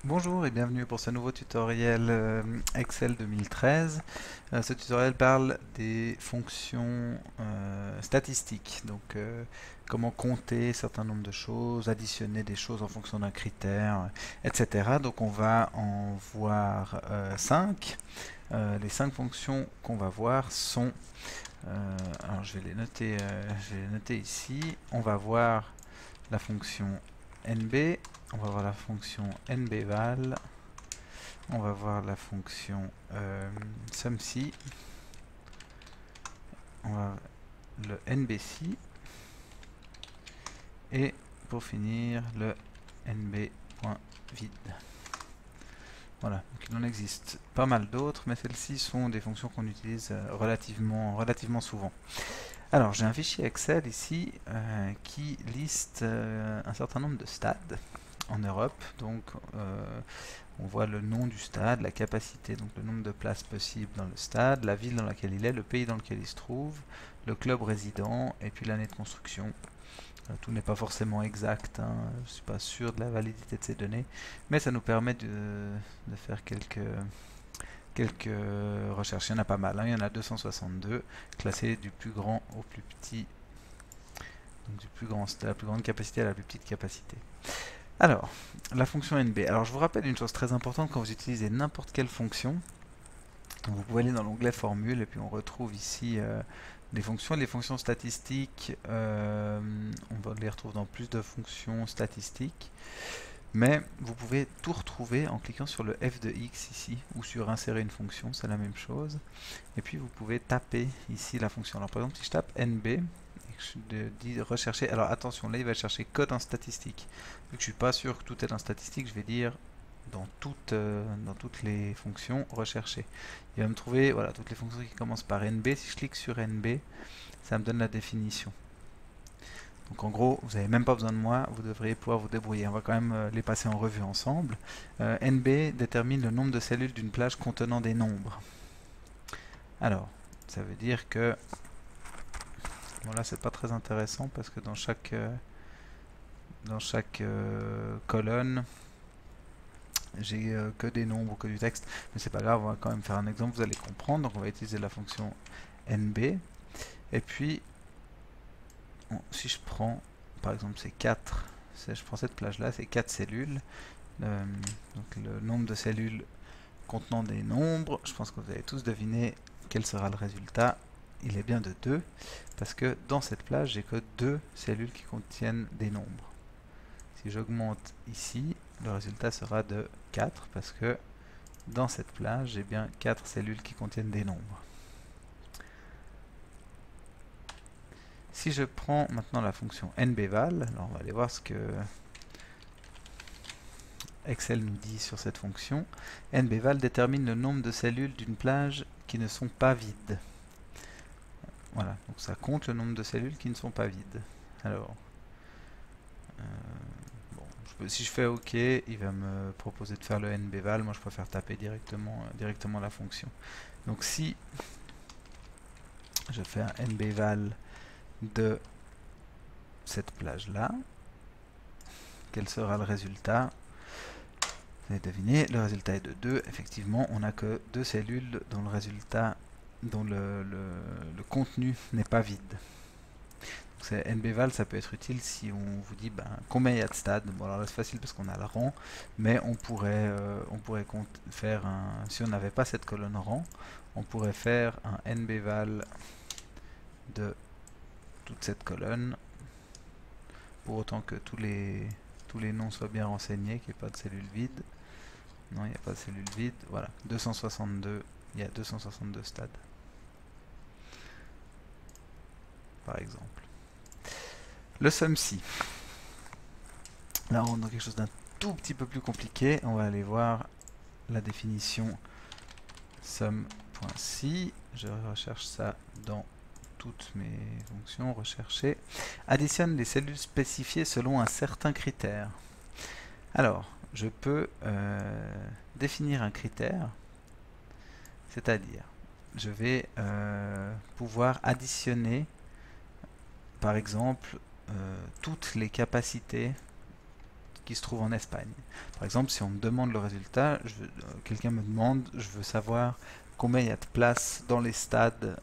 Bonjour et bienvenue pour ce nouveau tutoriel Excel 2013. Ce tutoriel parle des fonctions statistiques, donc comment compter un certain nombre de choses, additionner des choses en fonction d'un critère, etc. Donc on va en voir 5. Les 5 fonctions qu'on va voir sont, alors je vais les noter ici. On va voir la fonction NB, on va voir la fonction NBval, on va voir la fonction SUMSI, on va le NBC et pour finir le NB.vide. Voilà, donc il en existe pas mal d'autres, mais celles-ci sont des fonctions qu'on utilise relativement souvent. Alors j'ai un fichier Excel ici qui liste un certain nombre de stades en Europe. Donc on voit le nom du stade, la capacité, donc le nombre de places possibles dans le stade, la ville dans laquelle il est, le pays dans lequel il se trouve, le club résident et puis l'année de construction. Tout n'est pas forcément exact, hein. Je ne suis pas sûr de la validité de ces données, mais ça nous permet de faire quelques recherches. Il y en a pas mal, hein. Il y en a 262, classés du plus grand au plus petit, donc de la plus grande capacité à la plus petite capacité. Alors, la fonction NB. Alors, je vous rappelle une chose très importante quand vous utilisez n'importe quelle fonction. Vous pouvez aller dans l'onglet Formule et puis on retrouve ici les fonctions. Les fonctions statistiques, on les retrouve dans plus de fonctions statistiques. Mais vous pouvez tout retrouver en cliquant sur le F de X ici ou sur insérer une fonction, c'est la même chose. Et puis vous pouvez taper ici la fonction. Alors par exemple, si je tape NB et que je dis rechercher, alors attention, là il va chercher code en statistique. Vu que je suis pas sûr que tout est en statistique, je vais dire dans toutes les fonctions rechercher. Il va me trouver voilà, toutes les fonctions qui commencent par NB. Si je clique sur NB, ça me donne la définition. Donc en gros, vous n'avez même pas besoin de moi, vous devriez pouvoir vous débrouiller. On va quand même les passer en revue ensemble. NB détermine le nombre de cellules d'une plage contenant des nombres. Alors, ça veut dire que... Bon là, c'est pas très intéressant parce que dans chaque colonne, j'ai que des nombres ou que du texte. Mais c'est pas grave, on va quand même faire un exemple, vous allez comprendre. Donc on va utiliser la fonction NB. Et puis, si je prends, par exemple, ces 4, je prends cette plage-là, c'est 4 cellules. Donc le nombre de cellules contenant des nombres, je pense que vous avez tous deviné quel sera le résultat. Il est bien de 2, parce que dans cette plage, j'ai que 2 cellules qui contiennent des nombres. Si j'augmente ici, le résultat sera de 4, parce que dans cette plage, j'ai bien 4 cellules qui contiennent des nombres. Si je prends maintenant la fonction NBval, alors on va aller voir ce que Excel nous dit sur cette fonction. NBval détermine le nombre de cellules d'une plage qui ne sont pas vides. Voilà, donc ça compte le nombre de cellules qui ne sont pas vides. Alors, bon, si je fais OK, il va me proposer de faire le NBval. Moi, je préfère taper directement la fonction. Donc si je fais un NBval de cette plage-là, quel sera le résultat? Vous avez deviné, le résultat est de 2. Effectivement, on n'a que 2 cellules dont le résultat, dont le contenu n'est pas vide. NBval, ça peut être utile si on vous dit combien il y a de stades. Bon, alors là c'est facile parce qu'on a le rang, mais on pourrait faire si on n'avait pas cette colonne rang, on pourrait faire un NBval de toute cette colonne, pour autant que tous les noms soient bien renseignés, qu'il n'y ait pas de cellules vides. Non, il n'y a pas de cellules vides. Voilà, 262, il y a 262 stades, par exemple. Le SUMSI. Là, on rentre dans quelque chose d'un tout petit peu plus compliqué. On va aller voir la définition sum.si. Je recherche ça dans toutes mes fonctions. Rechercher. Additionne les cellules spécifiées selon un certain critère. Alors, je peux définir un critère, c'est-à-dire, je vais pouvoir additionner, par exemple, toutes les capacités qui se trouvent en Espagne. Par exemple, si on me demande le résultat, quelqu'un me demande, je veux savoir combien il y a de places dans les stades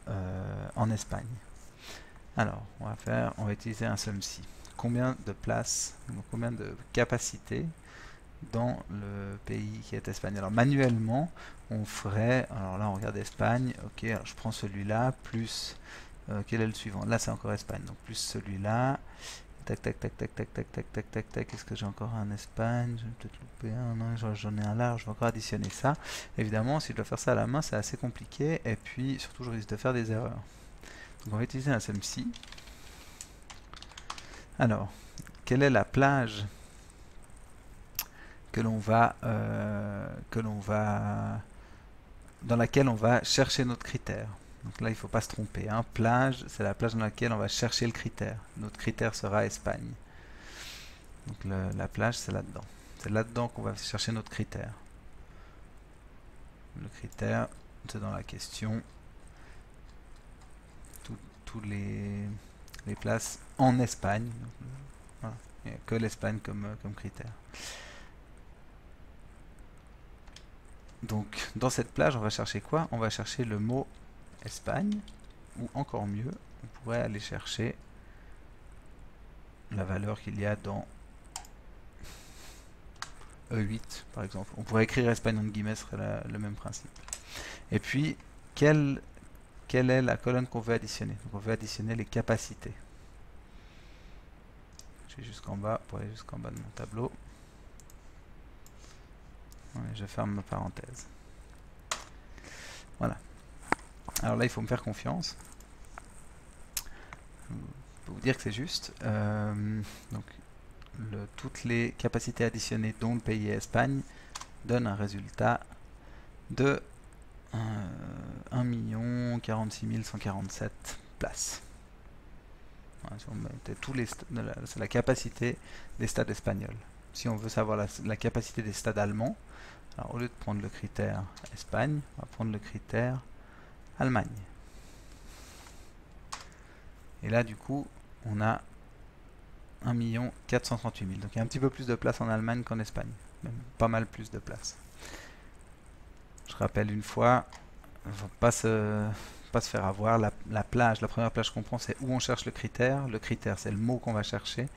en Espagne. Alors, on va utiliser un SumSci. Combien de places, combien de capacités dans le pays qui est Espagne. Alors manuellement, on ferait, alors là on regarde Espagne, ok, alors je prends celui-là, plus, quel est le suivant? Là c'est encore Espagne, donc plus celui-là, tac tac tac tac tac tac tac tac tac tac, est-ce que j'ai encore un Espagne? Je vais peut-être louper un, non, j'en ai un large, je vais encore additionner ça. Évidemment, si je dois faire ça à la main, c'est assez compliqué, et puis surtout je risque de faire des erreurs. Donc on va utiliser un SumSci. Alors, quelle est la plage dans laquelle on va chercher notre critère. Donc là, il ne faut pas se tromper. Hein. Plage, c'est la plage dans laquelle on va chercher le critère. Notre critère sera Espagne. Donc la plage, c'est là-dedans. C'est là-dedans qu'on va chercher notre critère. Le critère, c'est dans la question. Tous les places en Espagne. Donc, voilà. Il n'y a que l'Espagne comme critère. Donc, dans cette plage, on va chercher quoi? On va chercher le mot Espagne, ou encore mieux, on pourrait aller chercher la valeur qu'il y a dans E8, par exemple. On pourrait écrire Espagne en guillemets, ce serait le même principe. Et puis, quelle est la colonne qu'on veut additionner? Donc, on veut additionner les capacités. Je vais jusqu'en bas, pour aller jusqu'en bas de mon tableau. Je ferme ma parenthèse. Voilà. Alors là, il faut me faire confiance. Je peux vous dire que c'est juste. Donc, toutes les capacités additionnées dont le pays est Espagne donnent un résultat de 1 46 147 places. Voilà, si on mettait c'est la capacité des stades espagnols. Si on veut savoir la capacité des stades allemands, alors au lieu de prendre le critère Espagne, on va prendre le critère Allemagne. Et là, du coup, on a 1 438 000. Donc il y a un petit peu plus de place en Allemagne qu'en Espagne. Même pas mal plus de place. Je rappelle une fois, il ne faut pas se faire avoir. La plage, la première plage qu'on prend, c'est où on cherche le critère. Le critère, c'est le mot qu'on va chercher.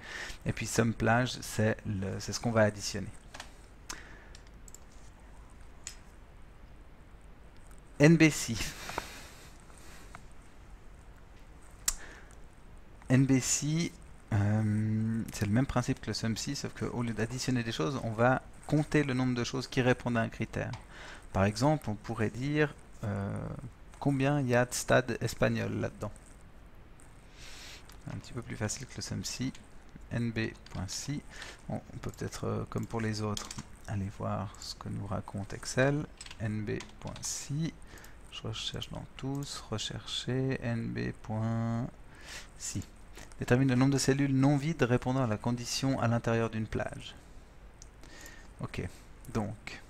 Et puis SumPlage, c'est ce qu'on va additionner. NBSci. NBSci, c'est le même principe que le SumSci, sauf qu'au lieu d'additionner des choses, on va compter le nombre de choses qui répondent à un critère. Par exemple, on pourrait dire combien il y a de stades espagnols là-dedans. Un petit peu plus facile que le SumSci. nb.sci. On peut peut-être, comme pour les autres, aller voir ce que nous raconte Excel. nb.sci. Je recherche dans tous, rechercher nb.sci. Détermine le nombre de cellules non vides répondant à la condition à l'intérieur d'une plage. Ok, donc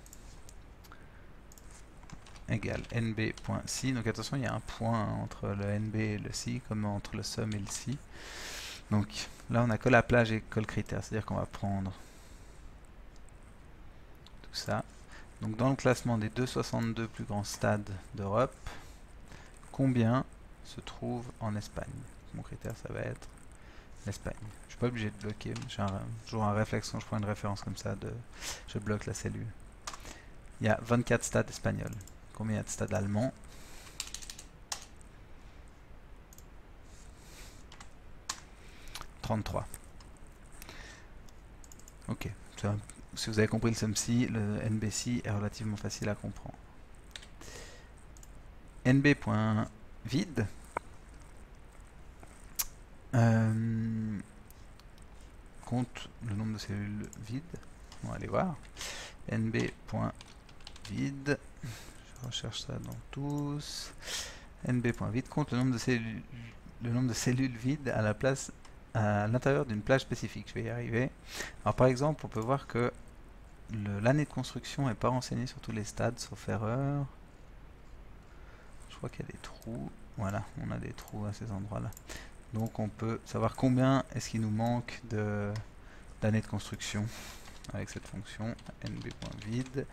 égale nb.sci. Donc attention, il y a un point entre le nb et le sci, comme entre le sum et le sci. Donc là, on a que la plage et que le critère, c'est-à-dire qu'on va prendre tout ça. Donc dans le classement des 262 plus grands stades d'Europe, combien se trouve en Espagne? Mon critère, ça va être l'Espagne. Je suis pas obligé de bloquer, j'ai toujours un réflexe quand je prends une référence comme ça, je bloque la cellule. Il y a 24 stades espagnols. Combien il y a de stades allemands? « 33. Ok. Si vous avez compris le SumSci, le NBSci est relativement facile à comprendre. nb.vide compte le nombre de cellules vides. On va aller voir. nb.vide, je recherche ça dans tous. nb.vide compte le nombre de cellules vides à l'intérieur d'une plage spécifique. Je vais y arriver. Alors par exemple, on peut voir que l'année de construction n'est pas renseignée sur tous les stades, sauf erreur. Je crois qu'il y a des trous. Voilà, on a des trous à ces endroits-là. Donc on peut savoir combien est-ce qu'il nous manque d'années de construction. avec cette fonction nb.vide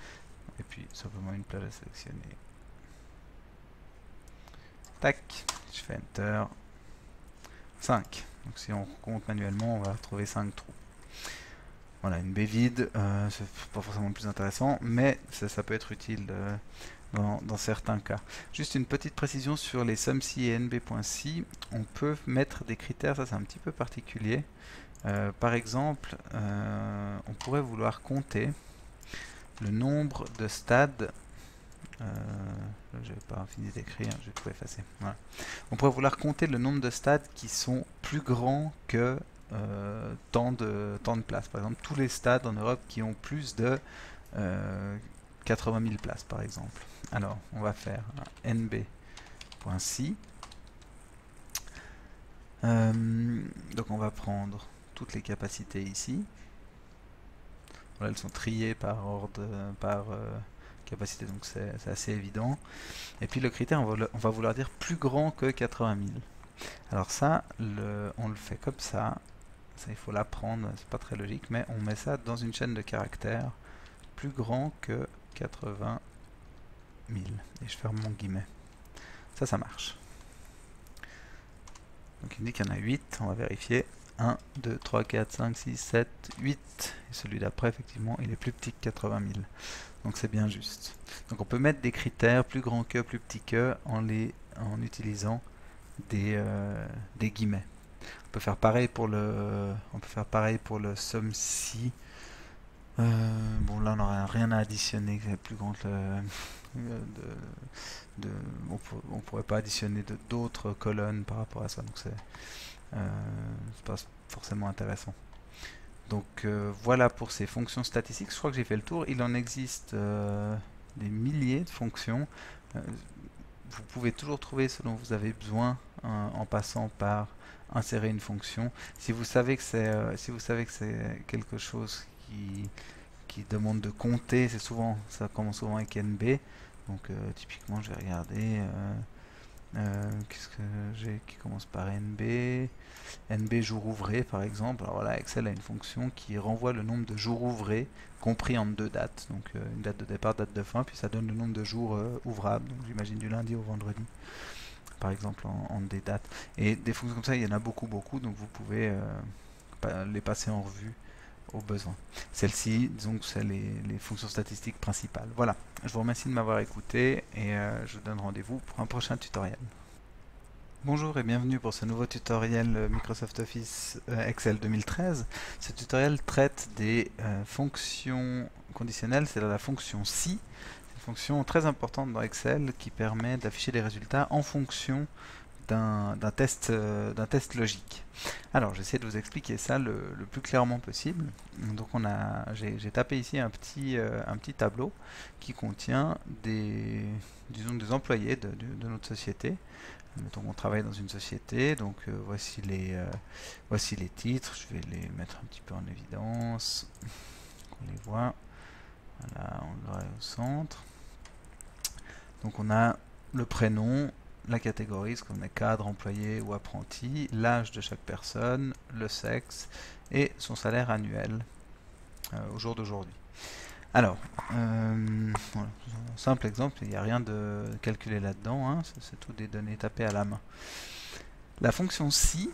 et puis simplement une plage à sélectionner. Tac, je fais Enter. 5. Donc si on compte manuellement, on va retrouver 5 trous. Voilà, une baie vide, c'est pas forcément le plus intéressant, mais ça peut être utile dans certains cas. Juste une petite précision sur les SUMSI et nb.si, on peut mettre des critères, ça c'est un petit peu particulier. Par exemple, on pourrait vouloir compter le nombre de stades. Je n'ai pas fini d'écrire, je vais tout effacer. Voilà. On pourrait vouloir compter le nombre de stades qui sont plus grands que tant de places. Par exemple, tous les stades en Europe qui ont plus de 80 000 places, par exemple. Alors, on va faire un nb.si. Donc, on va prendre toutes les capacités ici. Voilà, elles sont triées par ordre, par capacité, donc c'est assez évident. Et puis le critère, on va vouloir dire plus grand que 80 000. Alors ça, on le fait comme ça. Ça, il faut l'apprendre, c'est pas très logique, mais on met ça dans une chaîne de caractères plus grand que 80 000. Et je ferme mon guillemet. Ça marche. Donc il dit qu'il y en a 8, on va vérifier. 1, 2, 3, 4, 5, 6, 7, 8. Et celui d'après, effectivement, il est plus petit que 80 000. Donc c'est bien juste. Donc on peut mettre des critères plus grand que, plus petit que, en utilisant des guillemets. On peut faire pareil pour le SUMSI. Bon là on n'aura rien à additionner, c'est plus grand que on pourrait pas additionner d'autres colonnes par rapport à ça, donc c'est pas forcément intéressant. Donc voilà pour ces fonctions statistiques. Je crois que j'ai fait le tour. Il en existe des milliers de fonctions. Vous pouvez toujours trouver ce dont vous avez besoin en passant par insérer une fonction. Si vous savez que c'est quelque chose qui demande de compter, ça commence souvent avec NB. Donc typiquement, je vais regarder. Qu'est-ce que j'ai qui commence par NB? NB jour ouvré par exemple. Alors voilà, Excel a une fonction qui renvoie le nombre de jours ouvrés compris en deux dates. Donc une date de départ, date de fin, puis ça donne le nombre de jours ouvrables. Donc j'imagine du lundi au vendredi, par exemple en des dates. Et des fonctions comme ça, il y en a beaucoup, donc vous pouvez les passer en revue au besoin. Celle-ci, disons que c'est les fonctions statistiques principales. Voilà, je vous remercie de m'avoir écouté et je vous donne rendez-vous pour un prochain tutoriel. Bonjour et bienvenue pour ce nouveau tutoriel Microsoft Office Excel 2013. Ce tutoriel traite des fonctions conditionnelles, c'est la fonction si. C'est une fonction très importante dans Excel qui permet d'afficher des résultats en fonction d'un test logique. Alors j'essaie de vous expliquer ça le plus clairement possible. Donc j'ai tapé ici un petit tableau qui contient disons des employés de notre société. Mettons qu'on travaille dans une société, donc voici les titres, je vais les mettre un petit peu en évidence, qu'on les voit. Voilà, on l'aura au centre. Donc on a le prénom, la catégorie, ce qu'on est cadre, employé ou apprenti, l'âge de chaque personne, le sexe et son salaire annuel au jour d'aujourd'hui. Alors, voilà, un simple exemple, il n'y a rien de calculé là-dedans, hein, c'est tout des données tapées à la main. La fonction si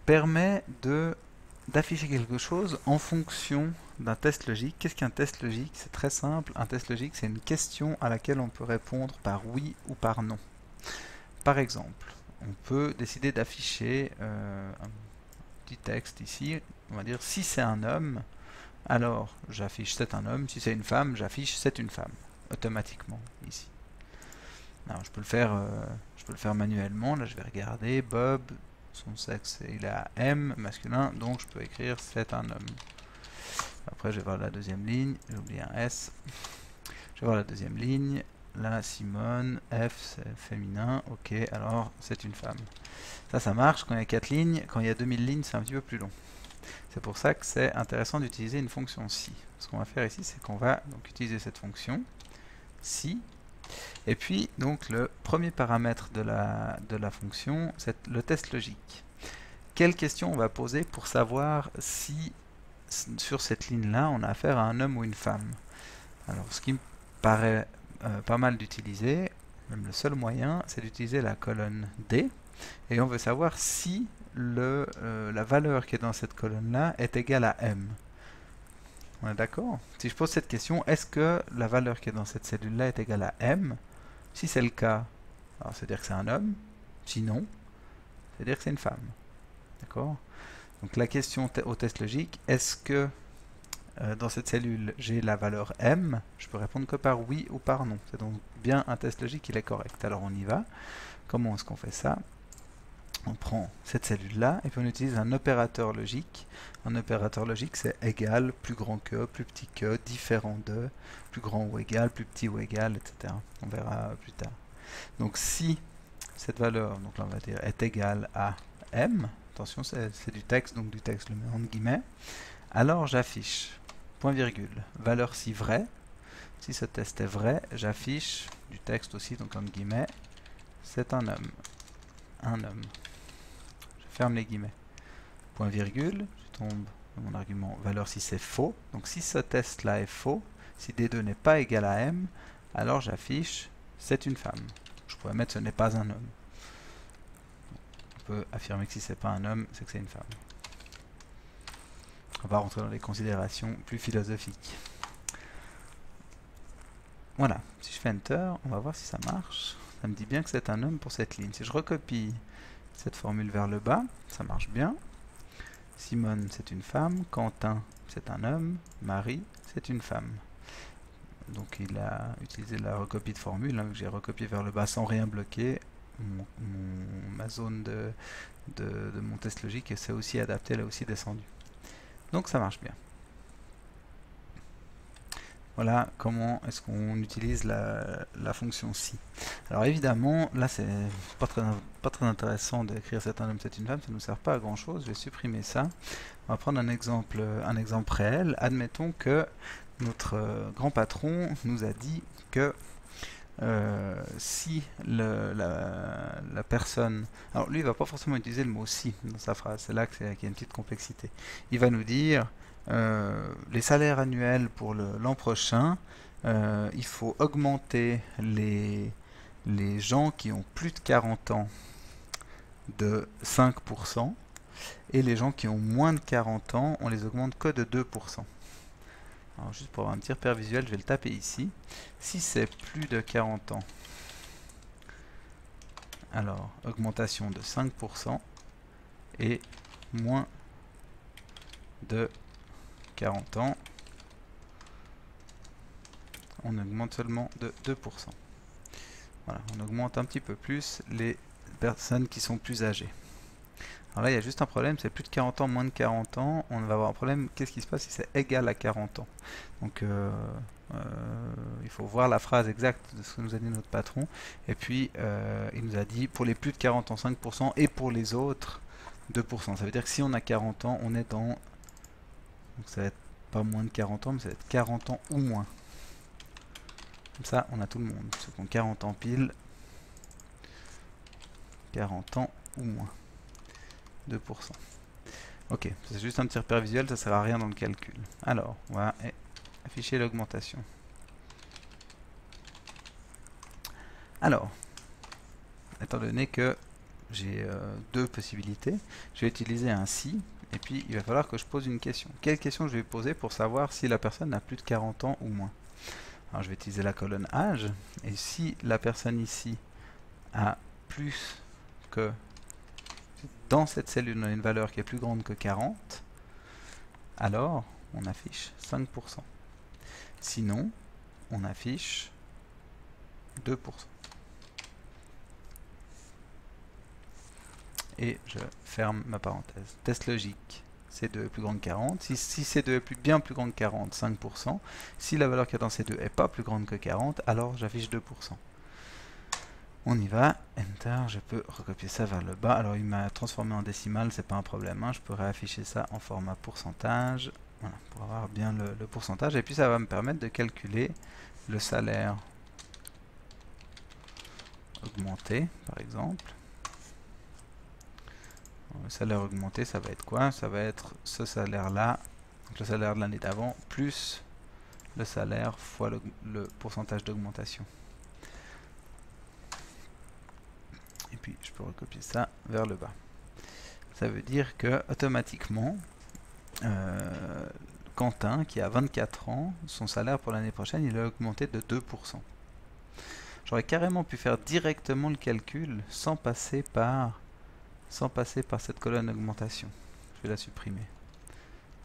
permet d'afficher quelque chose en fonction d'un test logique. Qu'est-ce qu'un test logique? C'est très simple, un test logique c'est une question à laquelle on peut répondre par oui ou par non. Par exemple, on peut décider d'afficher un petit texte ici, on va dire si c'est un homme, alors j'affiche c'est un homme, si c'est une femme, j'affiche c'est une femme, automatiquement ici. Alors je peux le faire manuellement, là je vais regarder, Bob, son sexe il est à M, masculin, donc je peux écrire c'est un homme. Après je vais voir la deuxième ligne, j'ai oublié un S, je vais voir la deuxième ligne, là Simone, F c'est féminin, ok, alors c'est une femme. Ça marche quand il y a 4 lignes, quand il y a 2000 lignes c'est un petit peu plus long. C'est pour ça que c'est intéressant d'utiliser une fonction si. Ce qu'on va faire ici, c'est qu'on va donc utiliser cette fonction si. Et puis donc le premier paramètre de la fonction, c'est le test logique. Quelle question on va poser pour savoir si sur cette ligne-là, on a affaire à un homme ou une femme. Alors, ce qui me paraît pas mal d'utiliser, même le seul moyen, c'est d'utiliser la colonne D. Et on veut savoir si la valeur qui est dans cette colonne-là est égale à M. On est d'accord? Si je pose cette question, est-ce que la valeur qui est dans cette cellule-là est égale à M? Si c'est le cas, alors ça veut dire que c'est un homme. Sinon, ça veut dire que c'est une femme. D'accord? Donc la question au test logique, est-ce que dans cette cellule j'ai la valeur M? Je peux répondre que par oui ou par non. C'est donc bien un test logique qui est correct. Alors on y va. Comment est-ce qu'on fait ça? On prend cette cellule-là et puis on utilise un opérateur logique. Un opérateur logique, c'est égal, plus grand que, plus petit que, différent de, plus grand ou égal, plus petit ou égal, etc. On verra plus tard. Donc si cette valeur, donc là on va dire, est égale à M, attention c'est du texte, donc du texte je le mets en guillemets, alors j'affiche, point virgule, valeur si vraie. Si ce test est vrai, j'affiche du texte aussi, donc en guillemets, c'est un homme. Un homme. Ferme les guillemets. Point virgule, je tombe dans mon argument valeur si c'est faux. Donc si ce test là est faux, si D2 n'est pas égal à M, alors j'affiche c'est une femme. Je pourrais mettre ce n'est pas un homme. On peut affirmer que si c'est pas un homme, c'est que c'est une femme. On va rentrer dans les considérations plus philosophiques. Voilà, si je fais Enter, on va voir si ça marche. Ça me dit bien que c'est un homme pour cette ligne. Si je recopie cette formule vers le bas, ça marche bien. Simone, c'est une femme. Quentin, c'est un homme. Marie, c'est une femme. Donc il a utilisé la recopie de formule, hein, que j'ai recopié vers le bas sans rien bloquer. Ma zone de mon test logique s'est aussi adaptée, elle a aussi descendu. Donc ça marche bien. Voilà comment est-ce qu'on utilise la fonction si. Alors évidemment, là c'est pas très intéressant d'écrire c'est un homme, c'est une femme, ça ne nous sert pas à grand chose, je vais supprimer ça. On va prendre un exemple réel. Admettons que notre grand patron nous a dit que si la personne... Alors lui il va pas forcément utiliser le mot si dans sa phrase, c'est là qu'il y a une petite complexité. Il va nous dire... les salaires annuels pour l'an prochain, il faut augmenter les gens qui ont plus de 40 ans de 5% et les gens qui ont moins de 40 ans, on les augmente que de 2%. Alors juste pour avoir un petit repère visuel, je vais le taper ici. Si c'est plus de 40 ans, alors augmentation de 5% et moins de 40 ans, on augmente seulement de 2%. Voilà, on augmente un petit peu plus les personnes qui sont plus âgées. Alors là, il y a juste un problème, c'est plus de 40 ans, moins de 40 ans, on va avoir un problème, qu'est-ce qui se passe si c'est égal à 40 ans? Donc, il faut voir la phrase exacte de ce que nous a dit notre patron, et puis il nous a dit pour les plus de 40 ans, 5%, et pour les autres, 2%. Ça veut dire que si on a 40 ans, on est dans... Donc ça va être pas moins de 40 ans, mais ça va être 40 ans ou moins. Comme ça, on a tout le monde. Ceux qui ont 40 ans pile, 40 ans ou moins. 2%. Ok, c'est juste un petit repère visuel, ça sert à rien dans le calcul. Alors, on va afficher l'augmentation. Alors, étant donné que j'ai deux possibilités, je vais utiliser un si. Et puis, il va falloir que je pose une question. Quelle question je vais poser pour savoir si la personne a plus de 40 ans ou moins? Alors, je vais utiliser la colonne âge. Et si la personne ici a plus que... Dans cette cellule, on a une valeur qui est plus grande que 40. Alors, on affiche 5%. Sinon, on affiche 2%. Et je ferme ma parenthèse. Test logique, C2 est plus grand que 40. Si C2 est bien plus grand que 40, 5%. Si la valeur qui est dans C2 n'est pas plus grande que 40, alors j'affiche 2%. On y va, Enter, je peux recopier ça vers le bas. Alors il m'a transformé en décimale, c'est pas un problème, hein. Je peux réafficher ça en format pourcentage, voilà, pour avoir bien le pourcentage. Et puis ça va me permettre de calculer le salaire augmenté, par exemple. Le salaire augmenté, ça va être quoi? Ça va être ce salaire-là donc le salaire de l'année d'avant, plus le salaire fois le pourcentage d'augmentation. Et puis je peux recopier ça vers le bas. Ça veut dire que automatiquement, Quentin, qui a 24 ans, son salaire pour l'année prochaine, il a augmenté de 2%. J'aurais carrément pu faire directement le calcul sans passer par cette colonne augmentation. Je vais la supprimer.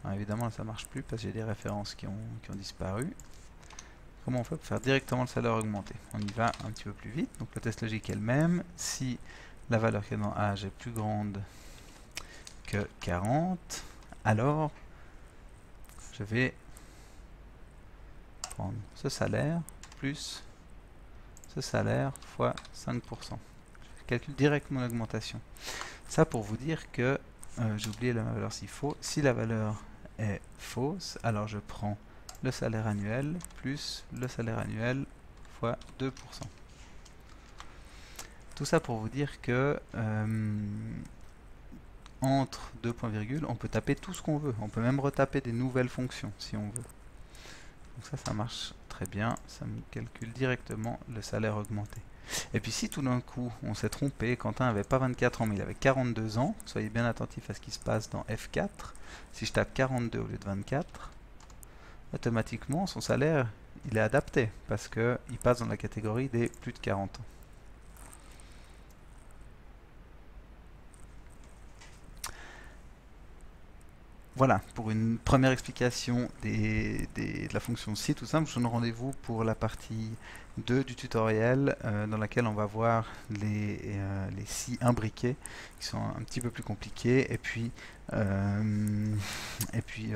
Alors évidemment, ça ne marche plus parce que j'ai des références qui ont disparu. Comment on fait pour faire directement le salaire augmenté? On y va un petit peu plus vite. Donc le test logique est le même. Si la valeur qui est dans âge est plus grande que 40, alors je vais prendre ce salaire plus ce salaire fois 5%. Je calcule directement l'augmentation. Ça pour vous dire que, j'ai oublié la valeur s'il faut, si la valeur est fausse, alors je prends le salaire annuel plus le salaire annuel fois 2%. Tout ça pour vous dire que entre deux points virgules, on peut taper tout ce qu'on veut. On peut même retaper des nouvelles fonctions si on veut. Donc ça marche très bien. Ça me calcule directement le salaire augmenté. Et puis si tout d'un coup on s'est trompé, Quentin n'avait pas 24 ans mais il avait 42 ans, soyez bien attentifs à ce qui se passe dans F4. Si je tape 42 au lieu de 24, automatiquement son salaire il est adapté parce qu'il passe dans la catégorie des plus de 40 ans. Voilà, pour une première explication de la fonction si tout simple, je donne rendez-vous pour la partie 2 du tutoriel dans laquelle on va voir les si imbriqués qui sont un petit peu plus compliqués et puis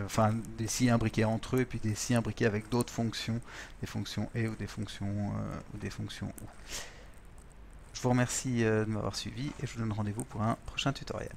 enfin des si imbriqués entre eux et puis des si imbriqués avec d'autres fonctions, des fonctions et ou des fonctions ou. Je vous remercie de m'avoir suivi et je vous donne rendez-vous pour un prochain tutoriel.